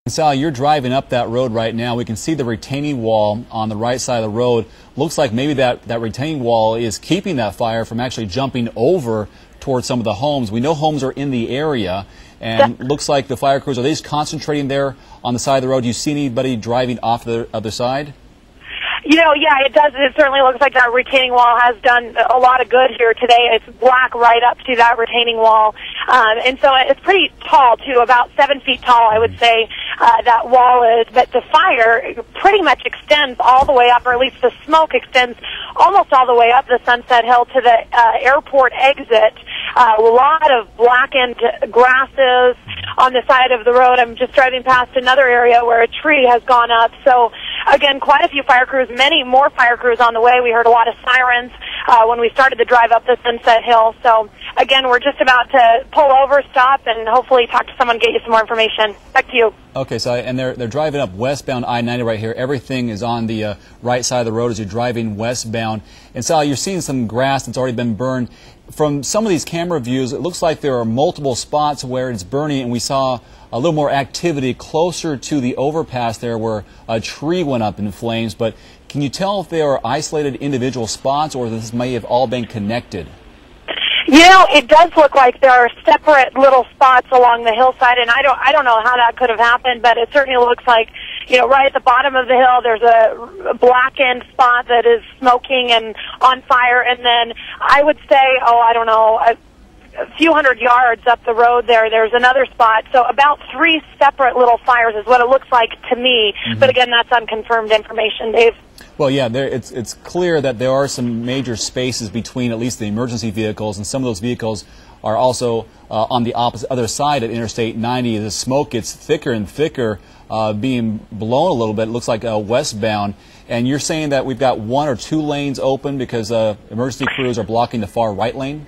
Sally, you're driving up that road right now. We can see the retaining wall on the right side of the road. Looks like maybe that retaining wall is keeping that fire from actually jumping over towards some of the homes. We know homes are in the area, and looks like the fire crews, are they just concentrating there on the side of the road? Do you see anybody driving off the other side? You know, yeah, it does. It certainly looks like that retaining wall has done a lot of good here today. It's black right up to that retaining wall. And so it's pretty tall, too, about 7 feet tall, I would say, that wall is. But the fire pretty much extends all the way up, or at least the smoke extends almost all the way up the Sunset Hill to the airport exit. A lot of blackened grasses on the side of the road. I'm just driving past another area where a tree has gone up. So, again, quite a few fire crews, many more fire crews on the way. We heard a lot of sirens when we started the drive up the Sunset Hill. So, again, we're just about to pull over, stop, and hopefully talk to someone, get you some more information. Back to you. Okay, so and they're driving up westbound I-90 right here. Everything is on the right side of the road as you're driving westbound. And Sally, you're seeing some grass that's already been burned. From some of these camera views, it looks like there are multiple spots where it's burning, and we saw a little more activity closer to the overpass there where a tree went up in flames. But can you tell if they are isolated individual spots or this may have all been connected? You know, it does look like there are separate little spots along the hillside, and I don't know how that could have happened, but it certainly looks like, you know, right at the bottom of the hill, there's a blackened spot that is smoking and on fire, and then I would say, I don't know, a few hundred yards up the road there's another spot. So about 3 separate little fires is what it looks like to me. But again, that's unconfirmed information, Dave. Well, yeah, it's clear that there are some major spaces between at least the emergency vehicles, and some of those vehicles are also on the other side of Interstate 90. The smoke gets thicker and thicker, being blown a little bit. It looks like westbound. And you're saying that we've got 1 or 2 lanes open because emergency crews are blocking the far right lane?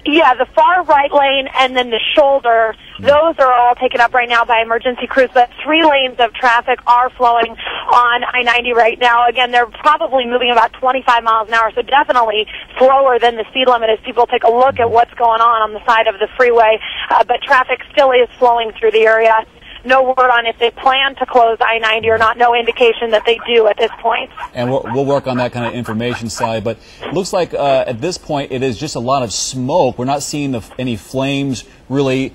Yeah, the far right lane and then the shoulder, those are all taken up right now by emergency crews, but 3 lanes of traffic are flowing on I-90 right now. Again, they're probably moving about 25 miles an hour, so definitely slower than the speed limit as people take a look at what's going on the side of the freeway. But traffic still is flowing through the area. No word on if they plan to close I-90 or not. No indication that they do at this point. And we'll work on that kind of information, Sally. But it looks like at this point it is just a lot of smoke. We're not seeing any flames really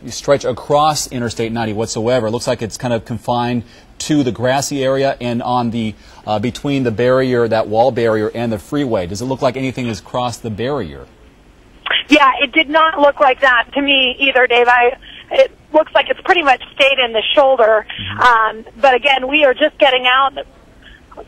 stretch across Interstate 90 whatsoever. It looks like it's kind of confined to the grassy area and on the between the barrier, that wall barrier, and the freeway. Does it look like anything has crossed the barrier? Yeah, it did not look like that to me either, Dave. It looks like it's pretty much stayed in the shoulder. But again, we are just getting out,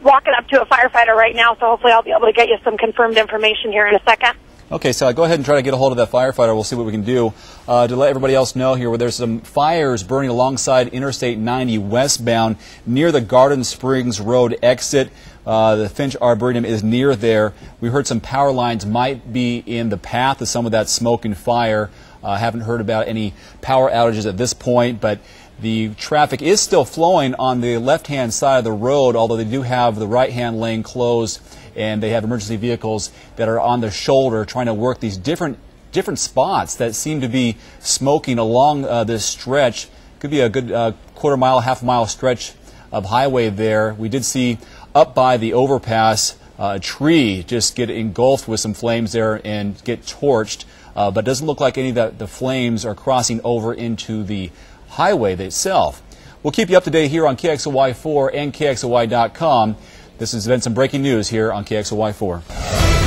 walking up to a firefighter right now, so hopefully I'll be able to get you some confirmed information here in a second. Okay, so go ahead and try to get a hold of that firefighter. We'll see what we can do. To let everybody else know here, where there's some fires burning alongside Interstate 90 westbound near the Garden Springs Road exit. The Finch Arboretum is near there. We heard some power lines might be in the path of some of that smoke and fire. Haven't heard about any power outages at this point, but the traffic is still flowing on the left-hand side of the road, although they do have the right-hand lane closed, and they have emergency vehicles that are on the shoulder trying to work these different spots that seem to be smoking along this stretch. Could be a good quarter mile, half mile stretch of highway there. We did see up by the overpass a tree just get engulfed with some flames there and get torched. But it doesn't look like any of the flames are crossing over into the highway itself. We'll keep you up to date here on KXLY4 and KXLY.com. This has been some breaking news here on KXLY4.